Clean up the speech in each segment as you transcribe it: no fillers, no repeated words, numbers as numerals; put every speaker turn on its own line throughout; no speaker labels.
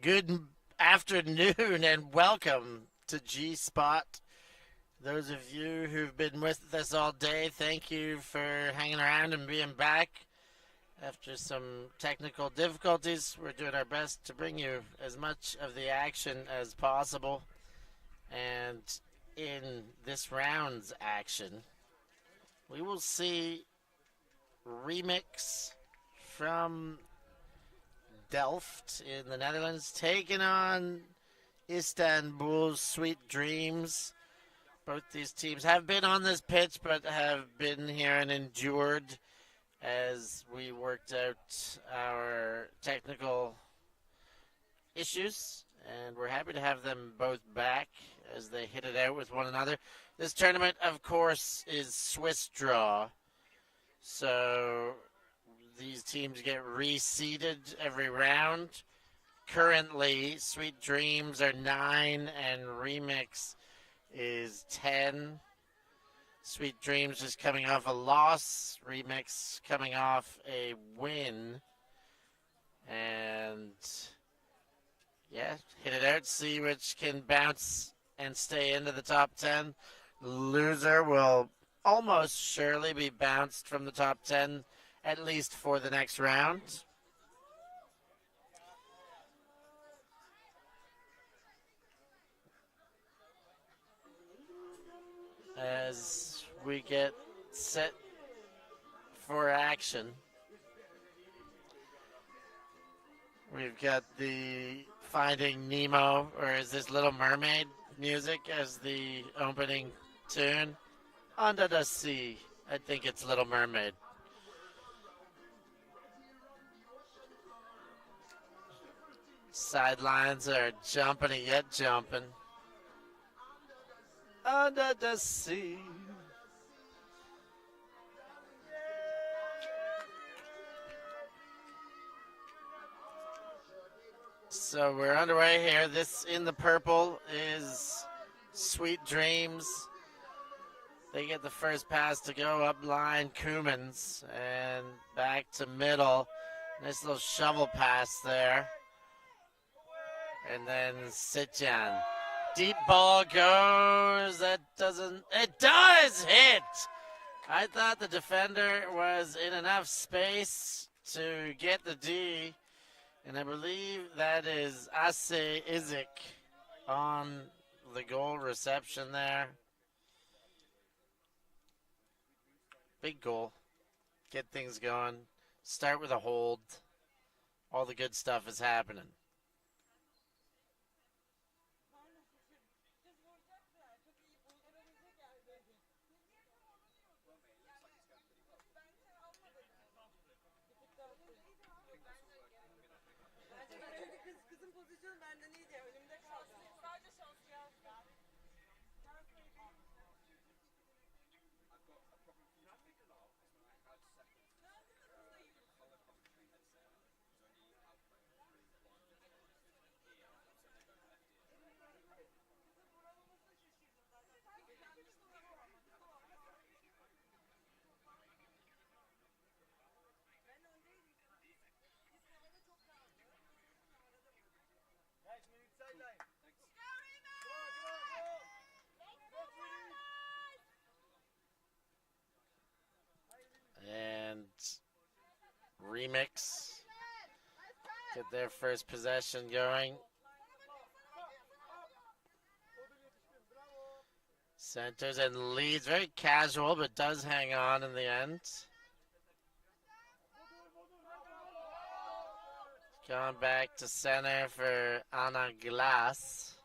Good afternoon and welcome to G Spot. Those of you who've been with us all day, thank you for hanging around and being back. After some technical difficulties, we're doing our best to bring you as much of the action as possible. And in this round's action, we will see Remix from Delft in the Netherlands taking on Istanbul's Sweet Dreams. Both these teams have been on this pitch but have been here and endured as we worked out our technical issues, and we're happy to have them both back as they hit it out with one another. This tournament, of course, is Swiss draw, so these teams get reseeded every round. Currently, Sweet Dreams are 9 and Remix is 10. Sweet Dreams is coming off a loss. Remix coming off a win. And yeah, hit it out, see which can bounce and stay into the top 10. Loser will almost surely be bounced from the top 10, at least for the next round. As we get set for action, we've got the Finding Nemo, or is this Little Mermaid music as the opening tune? Under the Sea. I think it's Little Mermaid. Sidelines are jumping yet jumping. Under the sea. So we're underway here. This in the purple is Sweet Dreams. They get the first pass to go up line, Koemans, and back to middle. Nice little shovel pass there. And then Sitjan. Deep ball goes. That doesn't. It does hit. I thought the defender was in enough space to get the D. And I believe that is Ase Izik on the goal reception there. Big goal. Get things going. Start with a hold. All the good stuff is happening. Remix get their first possession going. Centers and leads, very casual, but does hang on in the end. Going back to center for Anna Glass.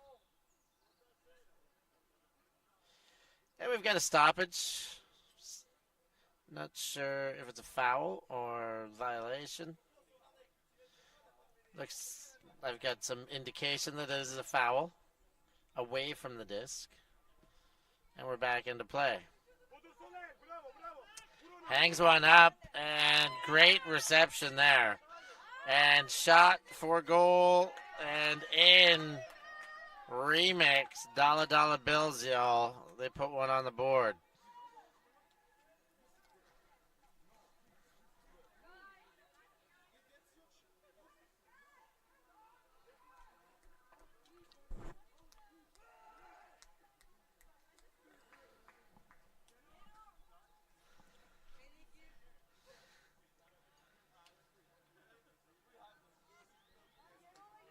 And we've got a stoppage. Not sure if it's a foul or violation. Looks, I've got some indication that it is a foul away from the disc. And we're back into play. Hangs one up, and great reception there. And shot for goal, and in. Remix, dollar bills, y'all. They put one on the board.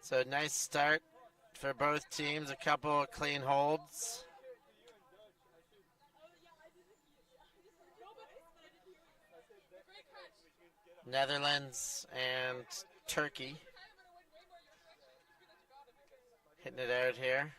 So nice start for both teams. A couple of clean holds. Netherlands and Turkey hitting it out here.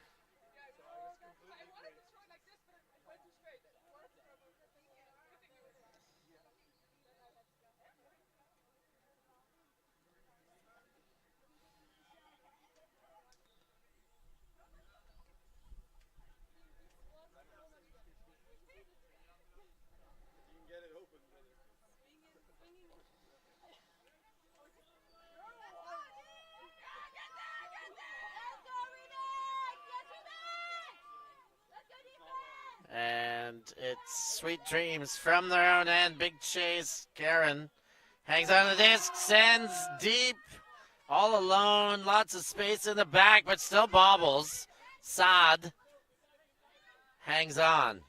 And it's Sweet Dreams from their own end. Big chase. Karen hangs on the disc, sends deep, all alone. Lots of space in the back, but still bobbles. Saad hangs on.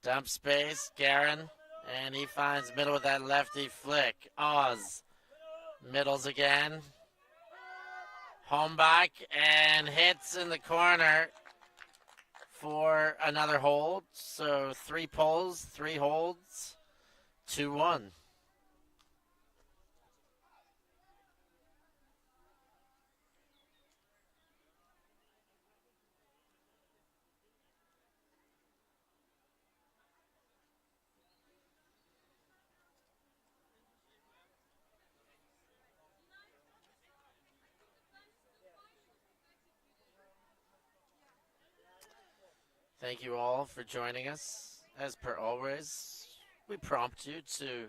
Dump space, Garen, and he finds middle with that lefty flick. Oz middles again. Homeback and hits in the corner for another hold. So 3 pulls, 3 holds, 2-1. Thank you all for joining us. As per always, we prompt you to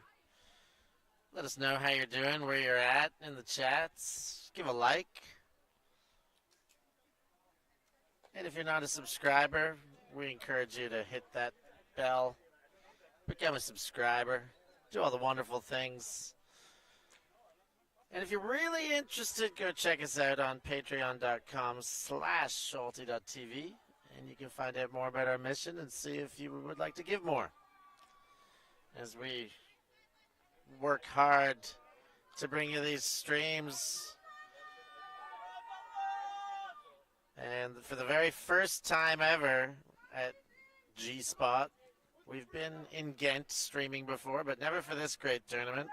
let us know how you're doing, where you're at in the chats. Give a like. And if you're not a subscriber, we encourage you to hit that bell, become a subscriber, do all the wonderful things. And if you're really interested, go check us out on patreon.com/ULTI.TV. And you can find out more about our mission and see if you would like to give more. As we work hard to bring you these streams. And for the very first time ever at G-Spot, we've been in Ghent streaming before, but never for this great tournament.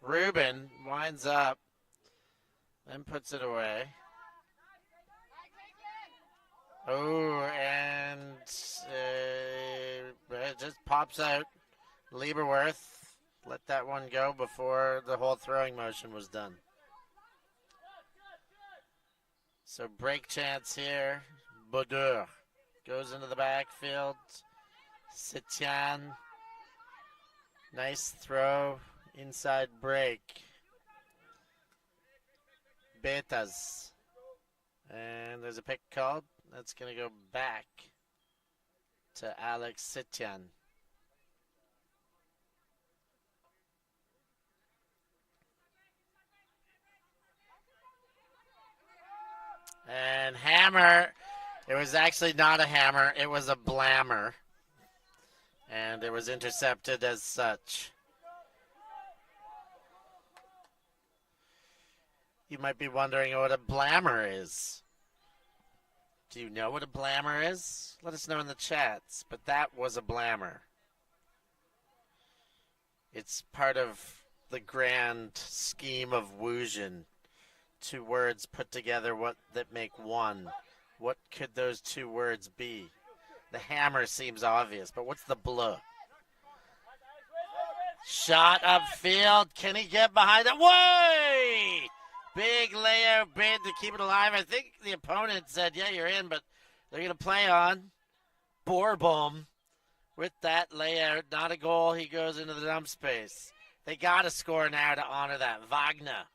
Ruben winds up, then puts it away. Oh, and it just pops out. Lieberworth let that one go before the whole throwing motion was done. So break chance here. Baudeur goes into the backfield. Sitian. Nice throw. Inside break. Betas. And there's a pick called. That's going to go back to Alex Sitian. And hammer. It was actually not a hammer. It was a blammer. And it was intercepted as such. You might be wondering what a blammer is. Do you know what a blammer is? Let us know in the chats. But that was a blammer. It's part of the grand scheme of Wuxian. Two words put together that make one. What could those two words be? The hammer seems obvious, but what's the bluh? Shot upfield. Can he get behind it? Way! Big layout bid to keep it alive. I think the opponent said, yeah, you're in, but they're going to play on. Borbom with that layout. Not a goal. He goes into the dump space. They got to score now to honor that. Wagner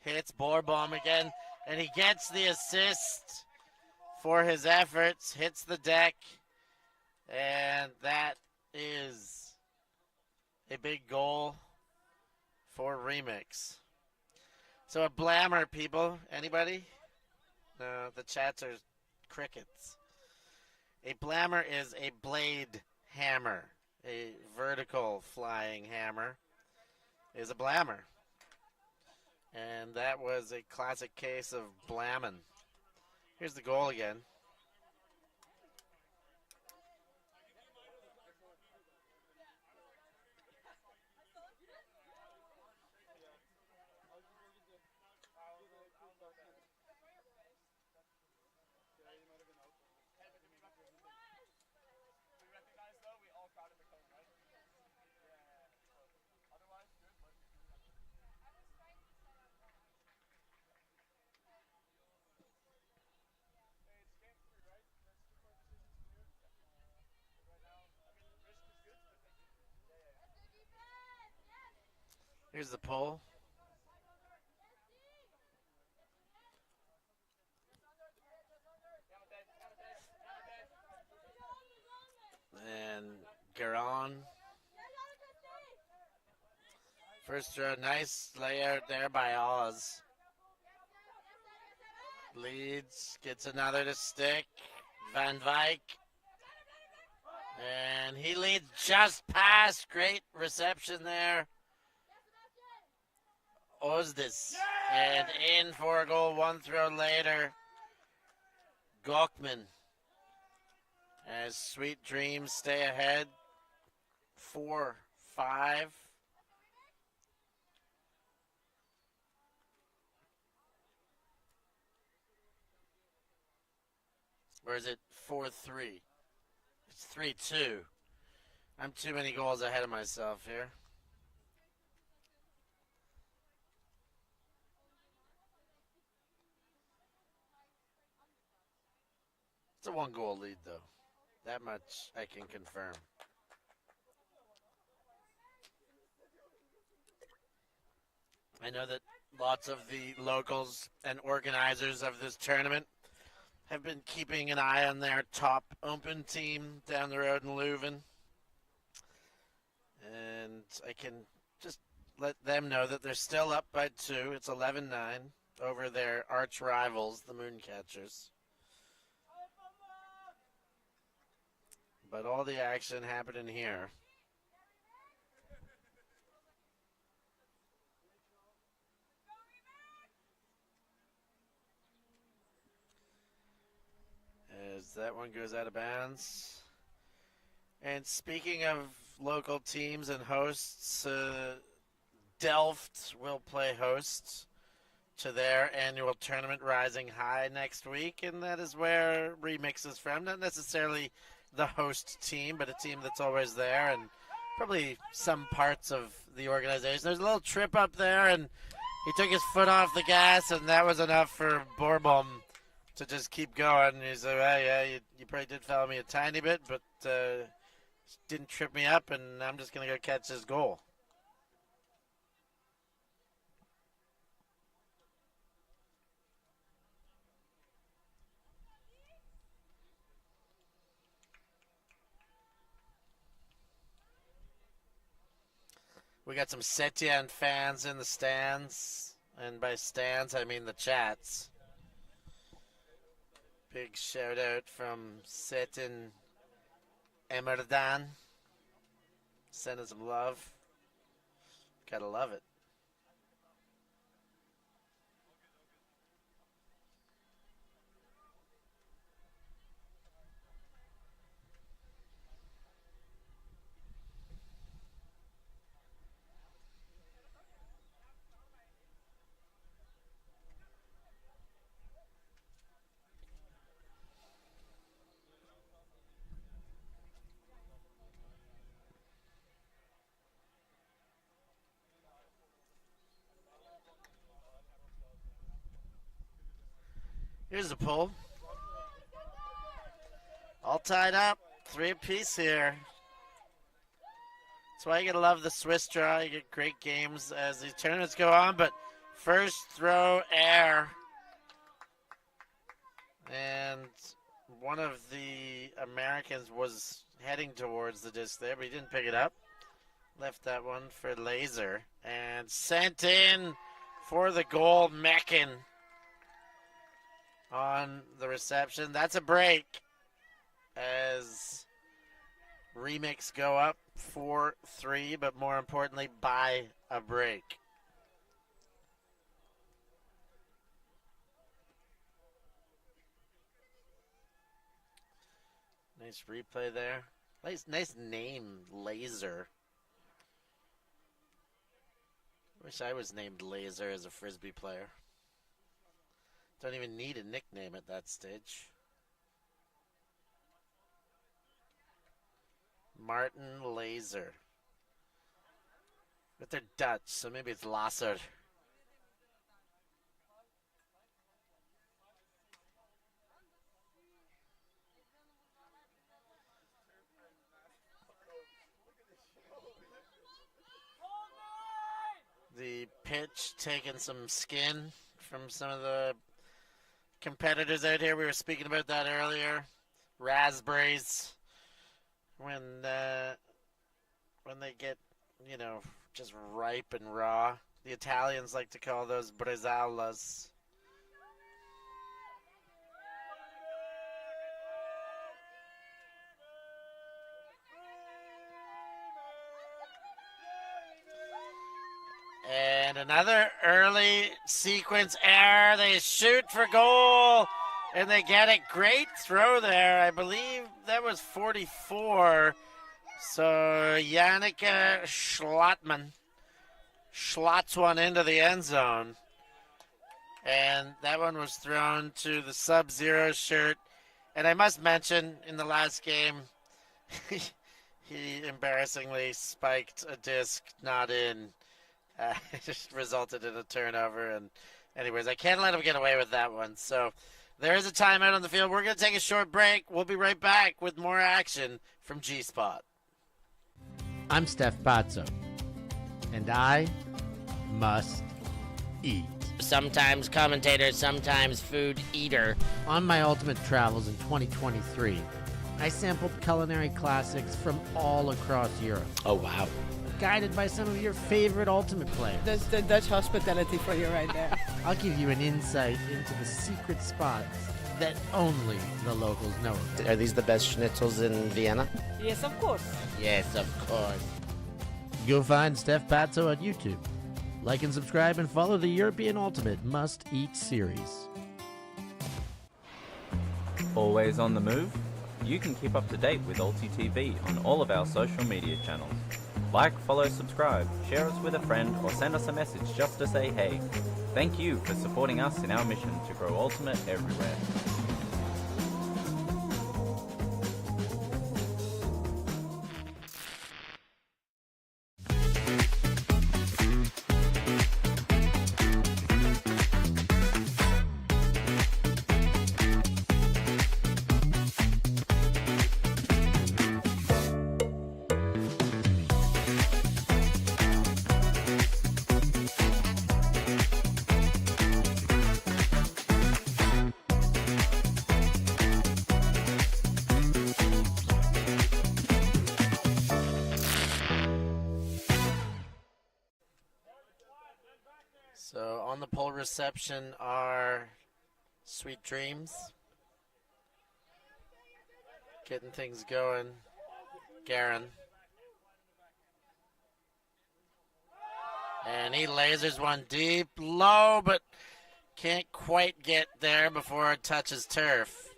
hits Borbom again, and he gets the assist for his efforts. Hits the deck, and that is a big goal for Remix. So a blammer, people. Anybody? No, the chats are crickets. A blammer is a blade hammer. A vertical flying hammer is a blammer. And that was a classic case of blamming. Here's the goal again. Here's the pull. And Garon. First throw, nice layout there by Oz. Leads, gets another to stick. Van Wyk. And he leads just past. Great reception there. Ozdis. And in for a goal, one throw later. Gokman. As Sweet Dreams stay ahead. 4-5. Or is it 4-3? It's 3-2. I'm too many goals ahead of myself here. It's a one-goal lead, though. That much I can confirm. I know that lots of the locals and organizers of this tournament have been keeping an eye on their top open team down the road in Leuven. And I can just let them know that they're still up by 2. It's 11-9 over their arch rivals, the Mooncatchers. But all the action happening here. As that one goes out of bounds. And speaking of local teams and hosts, Delft will play host to their annual tournament Rising High next week. And that is where Remix is from. Not necessarily the host team, but a team that's always there, and probably some parts of the organization. There's a little trip up there, and he took his foot off the gas, and that was enough for Borbom to just keep going. He said, well, yeah, you probably did foul me a tiny bit, but didn't trip me up, and I'm just going to go catch his goal. We got some Setien fans in the stands, and by stands I mean the chats. Big shout out from Setin Emerdan. Sending some love. Gotta love it. Here's the pull. All tied up. 3 apiece here. That's why you gotta love the Swiss draw. You get great games as these tournaments go on. But first throw air. And one of the Americans was heading towards the disc there, but he didn't pick it up. Left that one for Laser. And sent in for the goal, Meccan on the reception. That's a break as Remix go up 4-3, but more importantly, by a break. Nice replay there. Nice name, Laser. Wish I was named Laser as a Frisbee player. Don't even need a nickname at that stage. Martin Laser. But they're Dutch, so maybe it's Lasser. The pitch taking some skin from some of the competitors out here. We were speaking about that earlier. Raspberries, when they get, just ripe and raw. The Italians like to call those bresaolas. And another early sequence error. They shoot for goal, and they get it. Great throw there. I believe that was 44. So Yannicka Schlottman slots one into the end zone. And that one was thrown to the Sub-Zero shirt. And I must mention, in the last game, he embarrassingly spiked a disc not in. It just resulted in a turnover. And anyways, I can't let him get away with that one. So there is a timeout on the field. We're going to take a short break. We'll be right back with more action from G-Spot.
I'm Steph Pazzo, and I must eat.
Sometimes commentator, sometimes food eater.
On my ultimate travels in 2023, I sampled culinary classics from all across Europe.
Oh, wow.
Guided by some of your favorite ultimate players.
That's the Dutch hospitality for you right there.
I'll give you an insight into the secret spots that only the locals know of.
Are these the best schnitzels in Vienna?
Yes, of course.
Yes, of course.
Go find Steph Pazzo on YouTube. Like and subscribe and follow the European Ultimate Must Eat series.
Always on the move? You can keep up to date with ULTI.TV on all of our social media channels. Like, follow, subscribe, share us with a friend, or send us a message just to say hey. Thank you for supporting us in our mission to grow Ultimate everywhere.
So on the pole reception are Sweet Dreams. Getting things going. Garin. And he lasers one deep, low, but can't quite get there before it touches turf.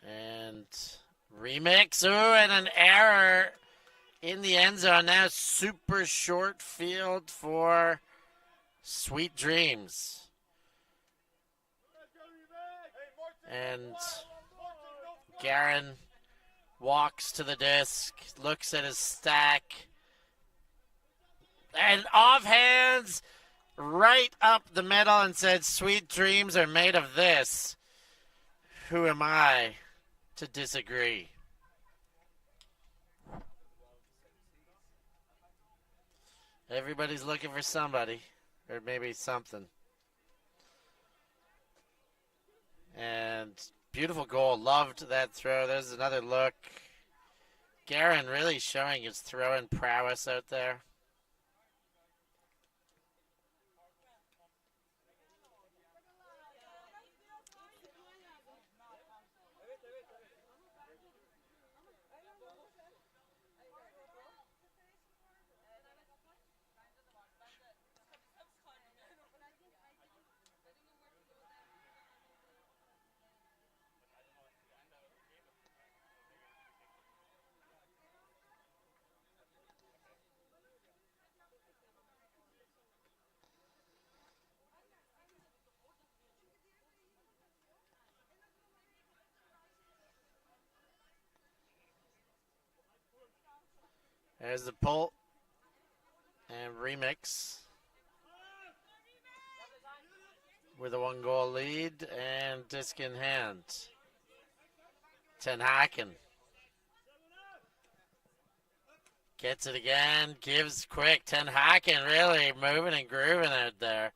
And Remix, ooh, and an error in the end zone. Now super short field for Sweet Dreams. And Garin walks to the disc, looks at his stack, And off hands right up the middle and said, "Sweet dreams are made of this." Who am I to disagree? Everybody's looking for somebody, or maybe something. And beautiful goal. Loved that throw. There's another look. Garin really showing his throwing prowess out there. There's the pull and remix with a 1-goal lead and disc in hand. Ten Haken gets it again, gives quick. Ten Haken really moving and grooving out there.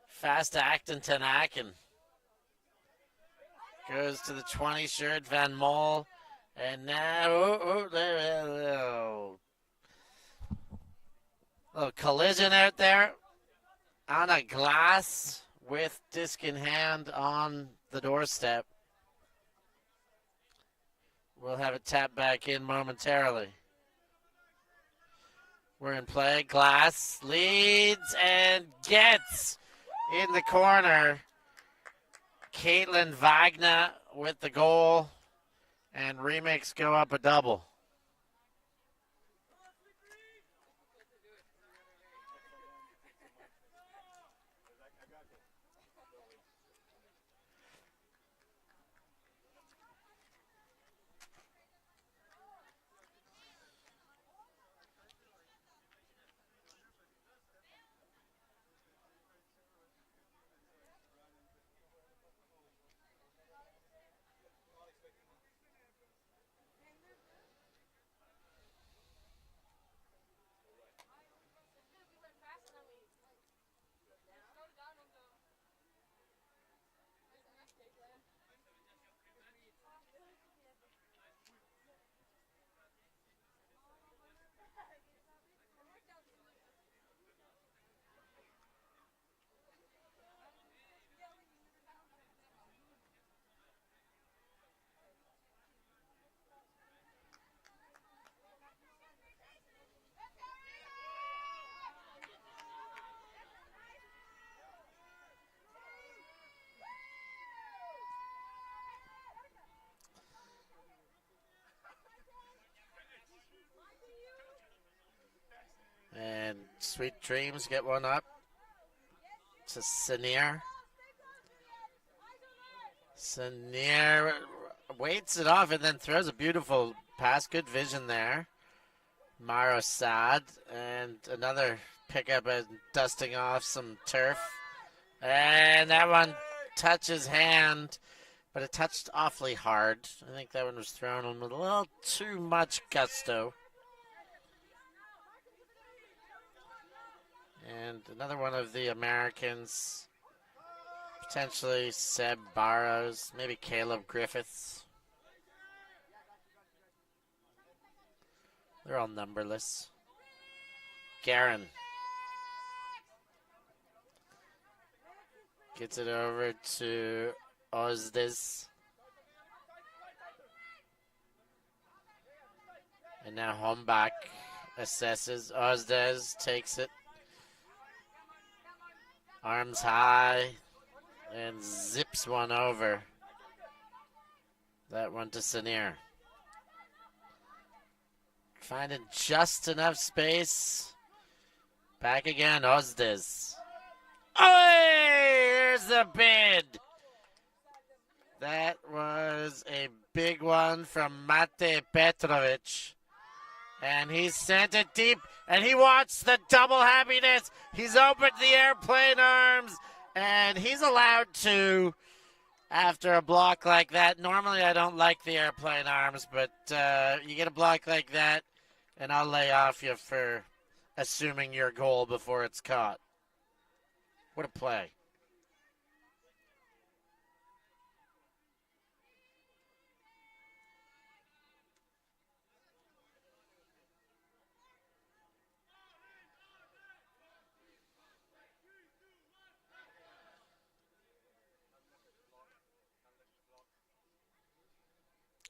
Fast acting Ten Haken. Goes to the 20 shirt, Van Mol. And now, little collision out there on a glass with disc in hand on the doorstep. We'll have it tapped back in momentarily. We're in play. Glass leads and gets in the corner. Caitlin Wagner with the goal. And Remix go up a double. And Sweet Dreams get one up to Senior. Senior waits it off and then throws a beautiful pass. Good vision there. Maro Sad. And another pickup and dusting off some turf. And that one touches hand, but it touched awfully hard. I think that one was thrown with a little too much gusto. And another one of the Americans, potentially Seb Barrows, maybe Caleb Griffiths. They're all numberless. Garin gets it over to Ozdes. And now Hombach assesses. Ozdes takes it. Arms high and zips one over. That one to Senior. Finding just enough space. Back again, Ozdes. Oh, here's the bid. That was a big one from Mate Petrovic. And he's sent it deep, and he wants the double happiness. He's opened the airplane arms, and he's allowed to after a block like that. Normally I don't like the airplane arms, but you get a block like that, and I'll lay off you for assuming your goal before it's caught. What a play.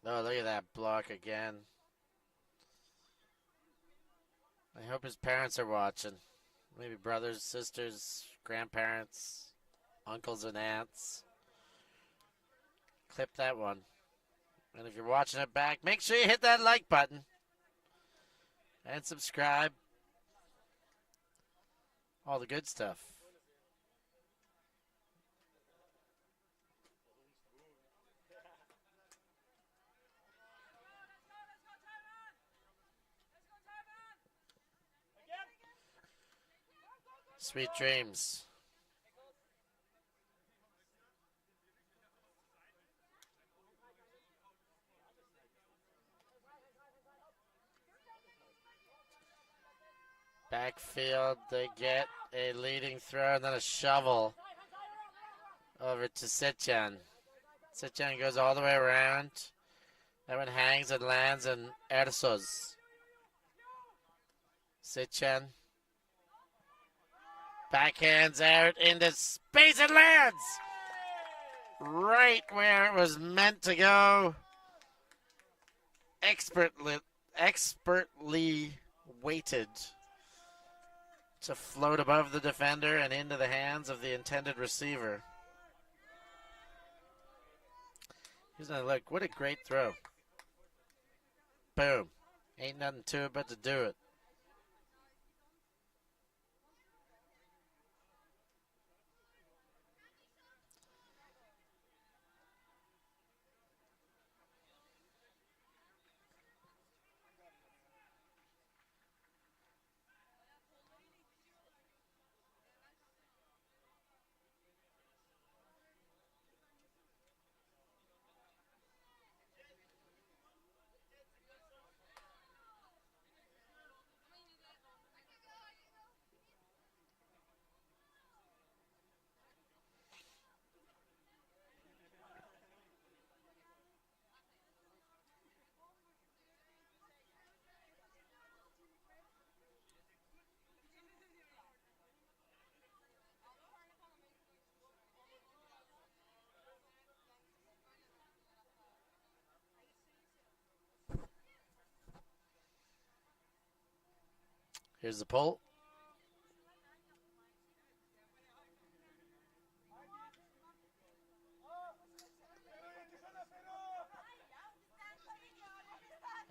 Oh, look at that block again. I hope his parents are watching. Maybe brothers, sisters, grandparents, uncles and aunts. Clip that one. And if you're watching it back, make sure you hit that like button. And subscribe. All the good stuff. Sweet dreams. Backfield, they get a leading throw and then a shovel over to Sitchan. Sitchan goes all the way around. That one hangs and lands in Ersos. Sitchan. Backhands out into space and lands right where it was meant to go. Expertly weighted to float above the defender and into the hands of the intended receiver. Here's another look. What a great throw. Boom. Ain't nothing to it but to do it. Here's the pull.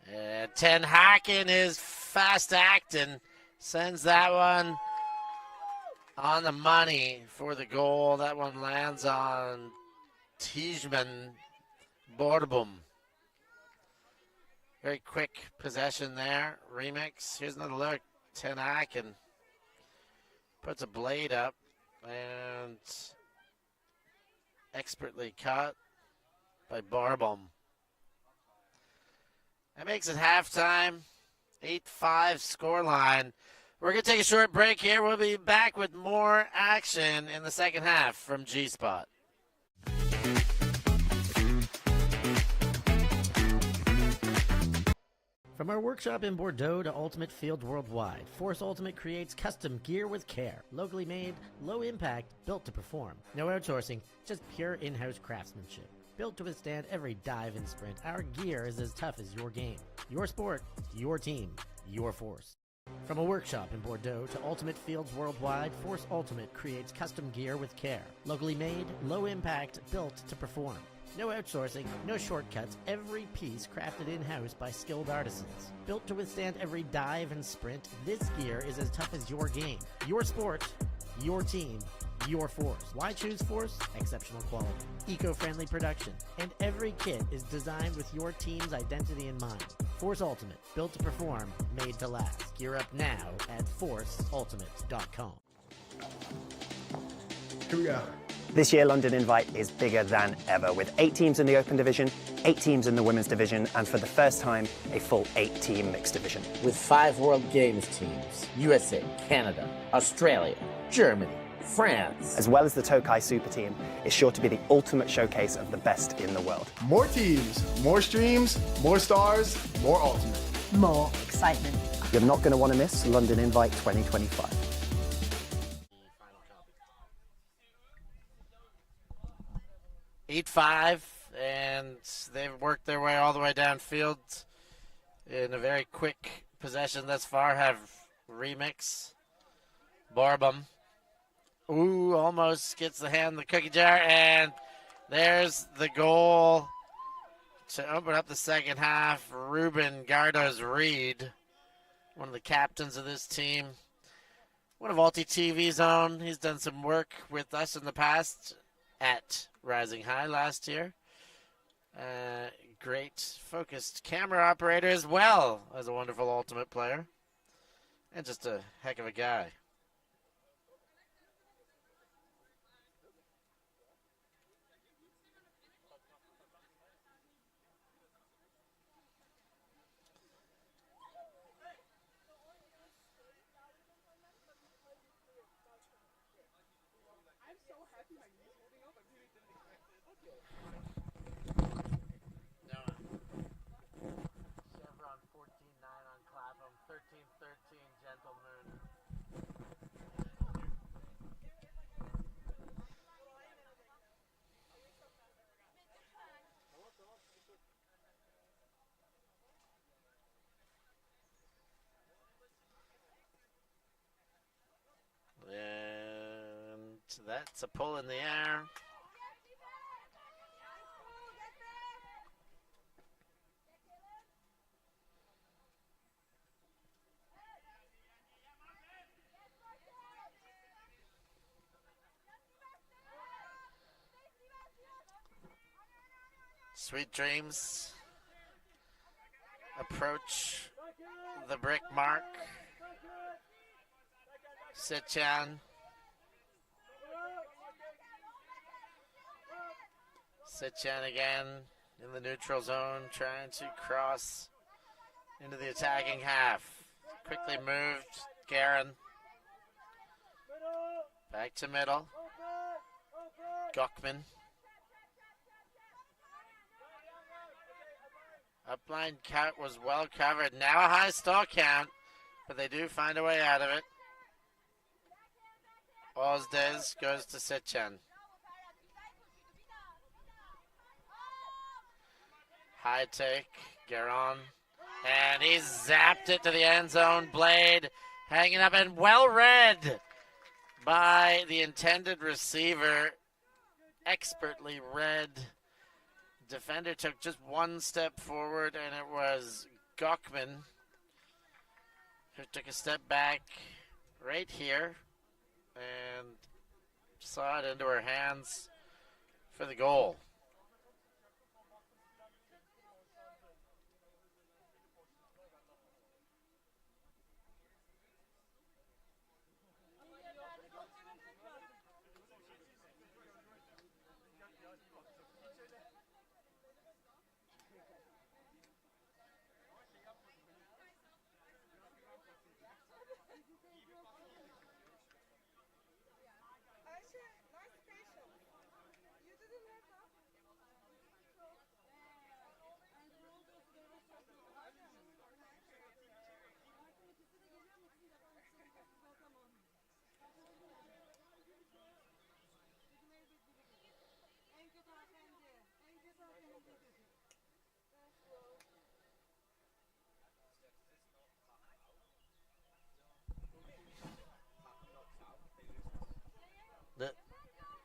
And Ten Haken is fast acting. Sends that one on the money for the goal. That one lands on Tijman Borbum. Very quick possession there. Remix. Here's another look. Ten Haken puts a blade up and expertly cut by Barbum. That makes it halftime. 8-5 scoreline. We're going to take a short break here. We'll be back with more action in the second half from G-Spot.
From our workshop in Bordeaux to Ultimate Field worldwide, Force Ultimate creates custom gear with care. Locally made, low impact, built to perform. No outsourcing, just pure in-house craftsmanship. Built to withstand every dive and sprint, our gear is as tough as your game. Your sport, your team, your force. From a workshop in Bordeaux to Ultimate Fields worldwide, Force Ultimate creates custom gear with care. Locally made, low impact, built to perform. No outsourcing, no shortcuts, every piece crafted in-house by skilled artisans. Built to withstand every dive and sprint, this gear is as tough as your game. Your sport, your team, your force. Why choose Force? Exceptional quality, eco-friendly production, and every kit is designed with your team's identity in mind. Force Ultimate, built to perform, made to last. Gear up now at forceultimate.com.
Here we go.
This year, London Invite is bigger than ever, with 8 teams in the Open Division, 8 teams in the Women's Division, and for the first time, a full 8-team Mixed Division.
With 5 World Games teams: USA, Canada, Australia, Germany, France.
As well as the Tokai Super Team, is sure to be the ultimate showcase of the best in the world.
More teams, more streams, more stars, more ultimate.
More excitement.
You're not going to want to miss London Invite 2025.
8-5, and they've worked their way all the way downfield in a very quick possession thus far. Have Remix, Borbum. Ooh, almost gets the hand in the cookie jar, and there's the goal to open up the second half. Ruben Gardos Reed, one of the captains of this team, one of ULTI.TV's own. He's done some work with us in the past at Rising High last year. Great focused camera operator as well as a wonderful ultimate player. And just a heck of a guy. Chevron 14-9 on Clapham, 13-13 Gentle Moon. And that's a pull in the air. Sweet Dreams approach the brick mark. Sitchan. Sitchan again in the neutral zone, trying to cross into the attacking half. Quickly moved, Garin. Back to middle. Guckman. Upline count was well covered. Now a high stall count, but they do find a way out of it. Ozdez goes to Sitchan. High take, Garon. And he zapped it to the end zone. Blade hanging up and well read by the intended receiver. Expertly read. Defender took just one step forward, and it was Guckman who took a step back right here and saw it into her hands for the goal.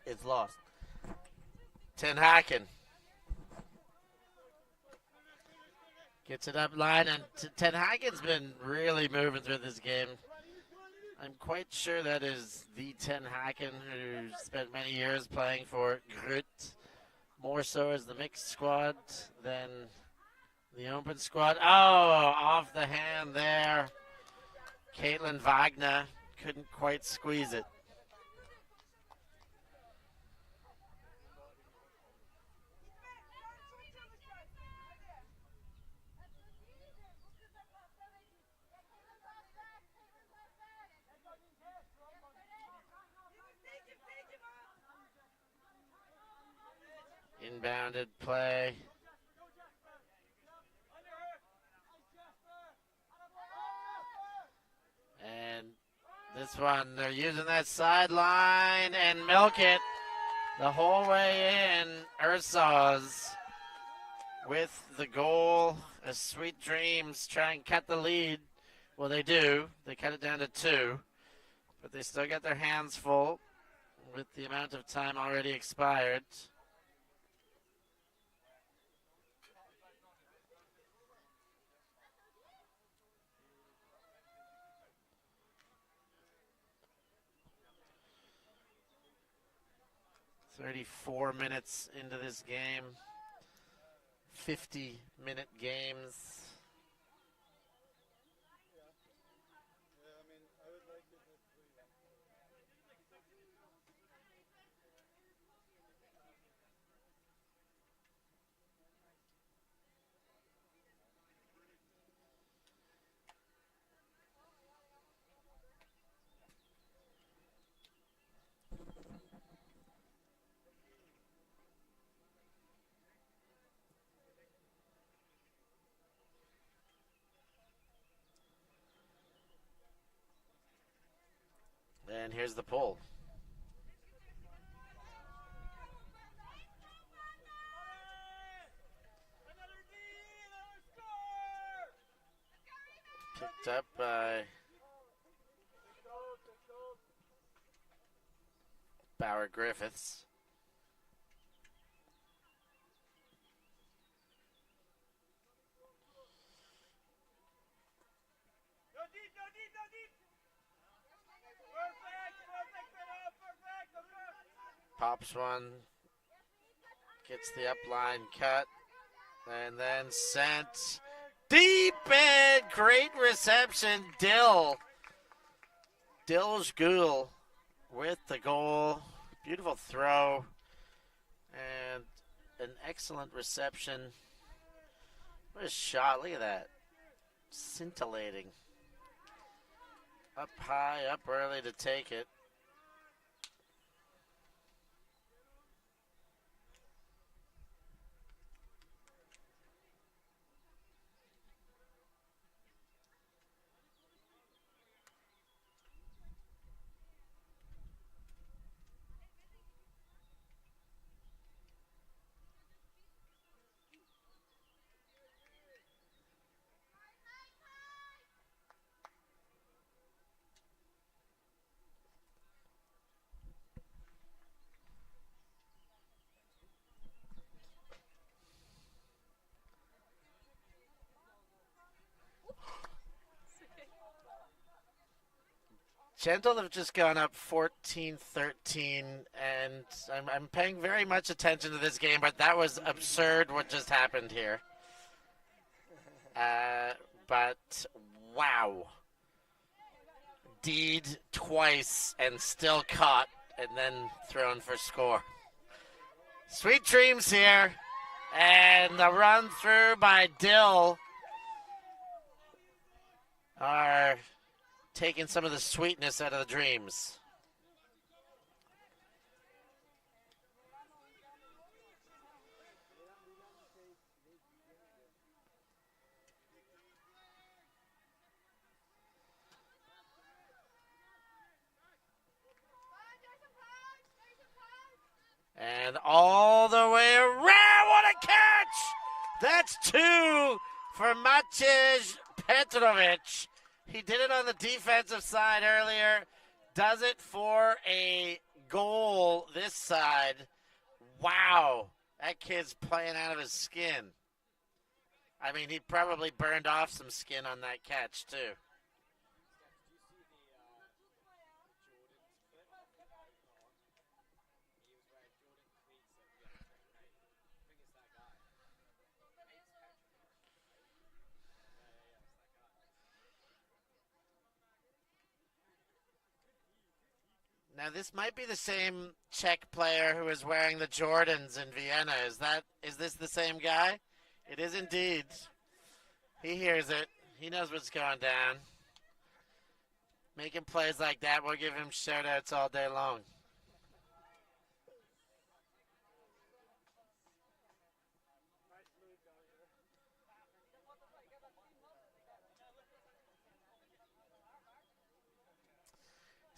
It's lost. Ten Haken gets it up line, and Ten Haken's been really moving through this game. I'm quite sure that is the Ten Haken who spent many years playing for Grut, more so as the mixed squad than The open squad. Oh, off the hand there. Caitlin Wagner couldn't quite squeeze it. Inbounded play. And this one, they're using that sideline and milk it the whole way in. Ursas with the goal. As Sweet Dreams try and cut the lead. Well, they do. They cut it down to 2. But they still got their hands full with the amount of time already expired. "34 minutes into this game, 50-minute games." And here's the pull. Picked up by Bauer Griffiths. Pops one, gets the upline cut, and then sent deep and great reception. Dilge Gul with the goal. Beautiful throw and an excellent reception. What a shot. Look at that. Scintillating. Up high, up early to take it. Gentle have just gone up 14-13, and I'm paying very much attention to this game, but that was absurd what just happened here. But, wow. Deed twice and still caught, and then thrown for score. Sweet Dreams here, and the run through by Dill are taking some of the sweetness out of the Dreams. And all the way around, what a catch! That's 2 for Maciej Petrovic. He did it on the defensive side earlier. Does it for a goal this side. Wow. That kid's playing out of his skin. I mean, he probably burned off some skin on that catch, too. Now this might be the same Czech player who is wearing the Jordans in Vienna. Is this the same guy? It is indeed. He hears it. He knows what's going down. Making plays like that, we'll give him shout-outs all day long.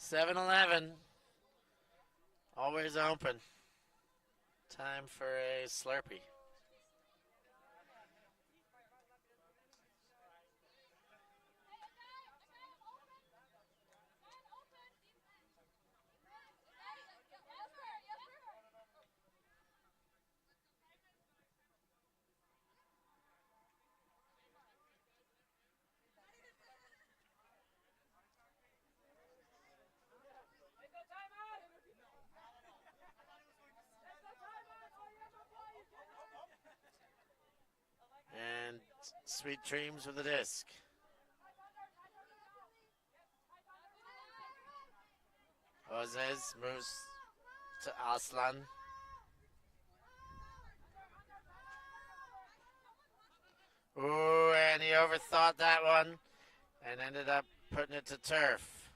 (7-11). Always open. Time for a Slurpee. And Sweet Dreams with a disc. Ozez moves to Aslan. Ooh, and he overthought that one and ended up putting it to turf.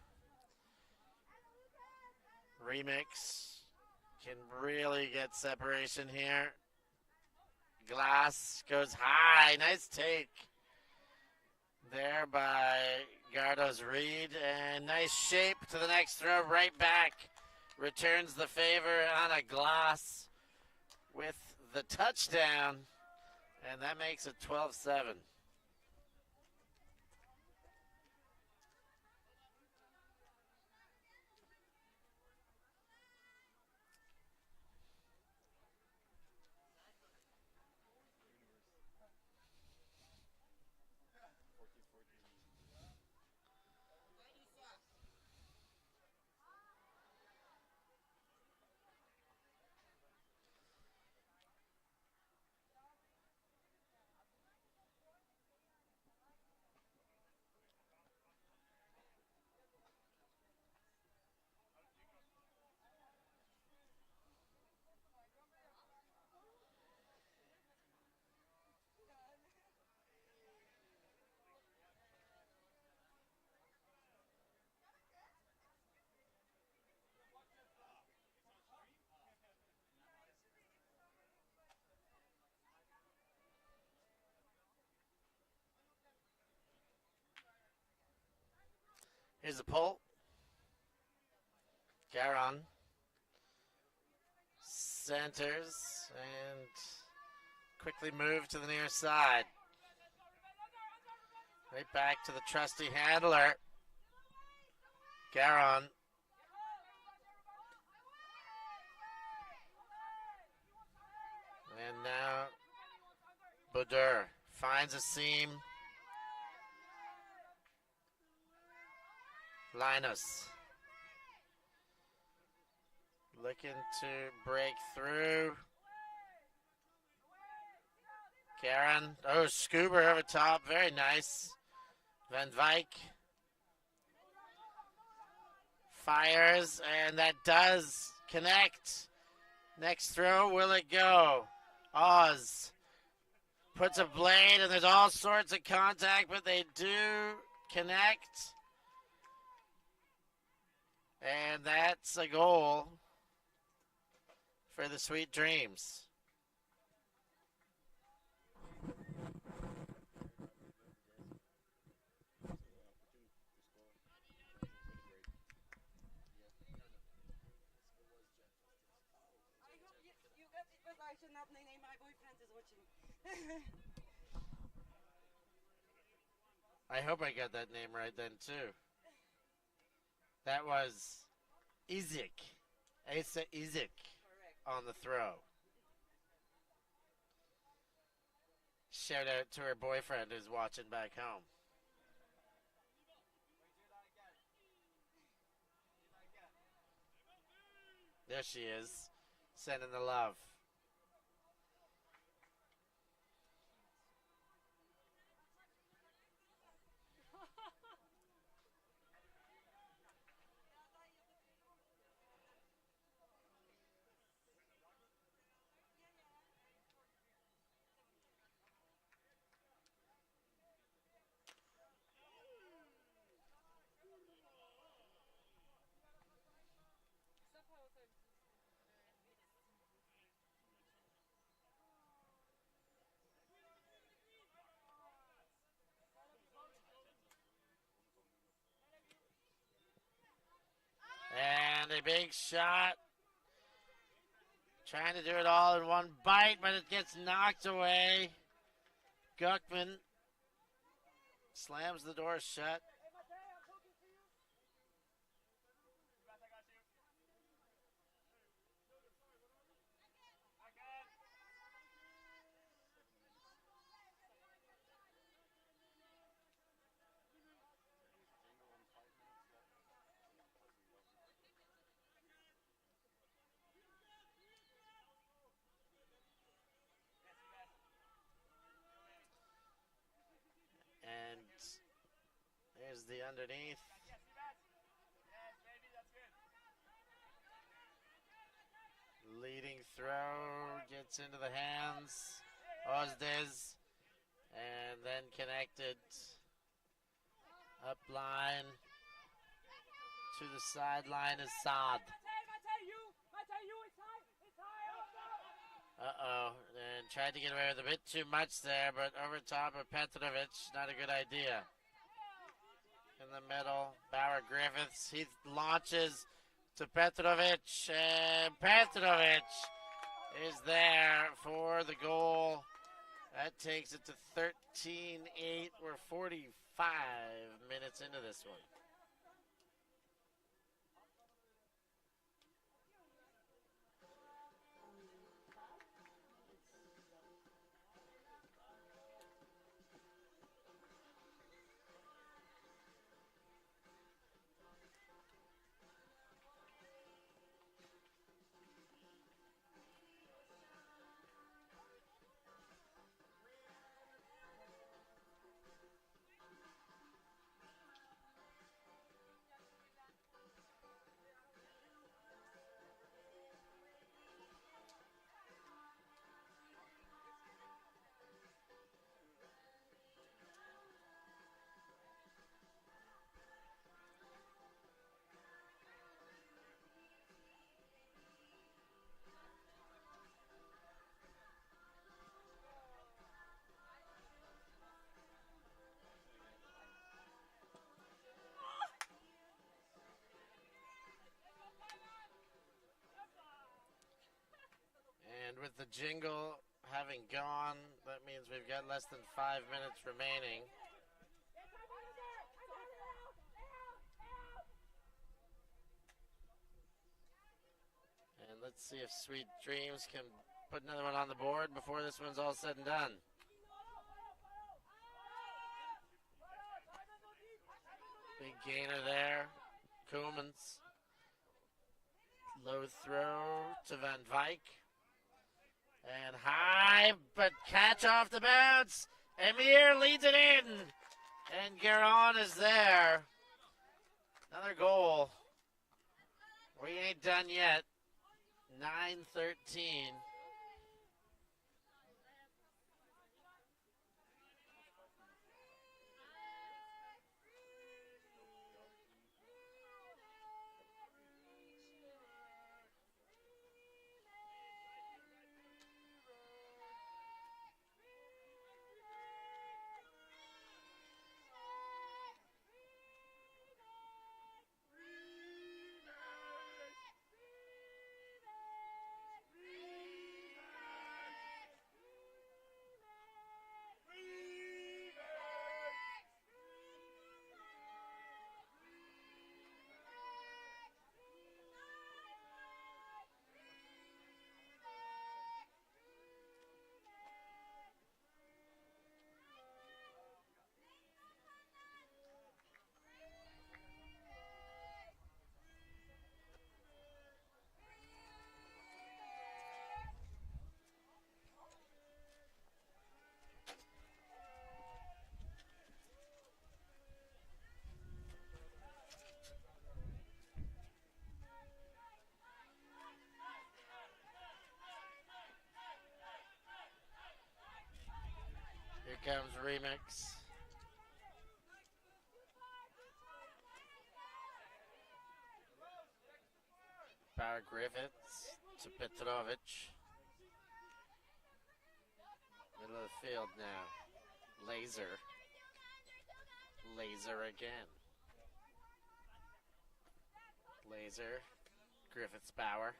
Remix can really get separation here. Glass goes high. Nice take there by Gardo's Reed. And nice shape to the next throw. Right back. Returns the favor on a glass with the touchdown. And that makes it 12-7. Here's the pull. Garon centers and quickly move to the near side. Right back to the trusty handler. Garon. And now Baudur finds a seam. Linus looking to break through. Karen. Oh, Scuba over top. Very nice. Van Wyk fires, and that does connect. Next throw, will it go? Oz puts a blade, and there's all sorts of contact, but they do connect. And that's a goal for the Sweet Dreams.
I should not name my boyfriend is watching.
I hope I got that name right then, too. That was Izik. Asa Izik on the throw. Shout out to her boyfriend who's watching back home. There she is, sending the love. a big shot. Trying to do it all in one bite, but it gets knocked away. Guckman slams the door shut. And there's the underneath. Leading throw gets into the hands. Osdes. And then connected up line to the sideline is Saad. Uh-oh, and tried to get away with a bit too much there, but over top of Petrovic, not a good idea. In the middle, Bauer Griffiths, he launches to Petrovic, and Petrovic is there for the goal. That takes it to 13-8. We're 45 minutes into this one. And with the jingle having gone, that means we've got less than 5 minutes remaining. And let's see if Sweet Dreams can put another one on the board before this one's all said and done. Big gainer there. Koemans. Low throw to Van Wyk. And high, but catch off the bounce. Emir leads it in. And Guerin is there. Another goal. We ain't done yet. 9-13. Here comes Remix. Bauer Griffiths to Petrovic. Middle of the field now. Laser. Laser again. Laser Griffith's power.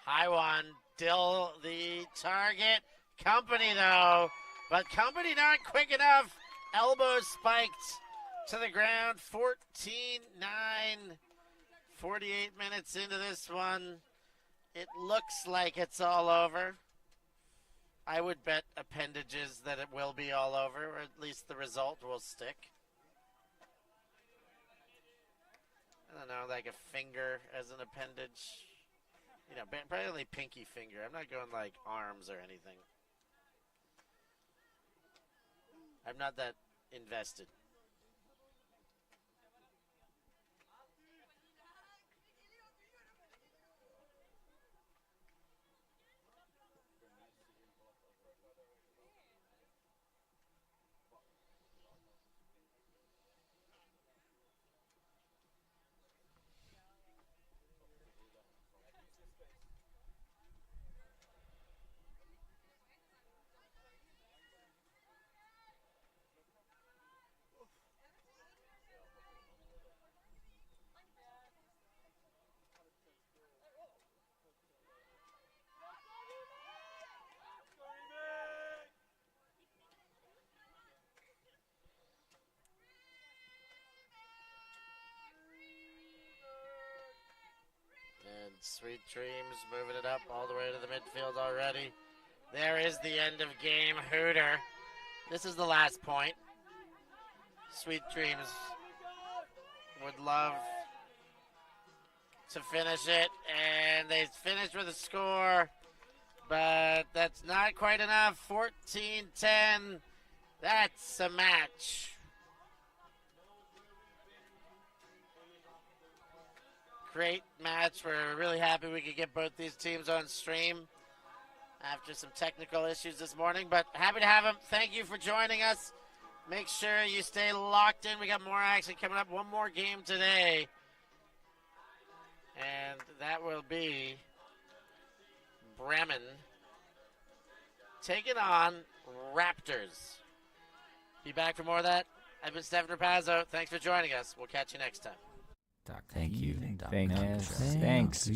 High one, still the target. Company though, but Company not quick enough. Elbow spiked to the ground. 14-9. 48 minutes into this one. It looks like it's all over. I would bet appendages that it will be all over, or at least the result will stick. I don't know, like a finger as an appendage. You know, probably pinky finger. I'm not going like arms or anything. I'm not that invested. And Sweet Dreams moving it up all the way to the midfield already. There is the end of game hooter. This is the last point. Sweet Dreams would love to finish it, and they finished with a score, but that's not quite enough. 14-10. That's a match. Great match. We're really happy we could get both these teams on stream after some technical issues this morning, but happy to have them. Thank you for joining us. Make sure you stay locked in. We got more action coming up. One more game today, and that will be Bremen taking on Raptors. Be back for more of that. I've been Stefan Rapazzo. Thanks for joining us. We'll catch you next time.
Thank you. Thanks.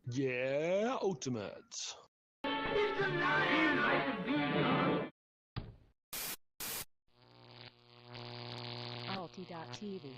Yeah, Ultimate.
ULTI.TV.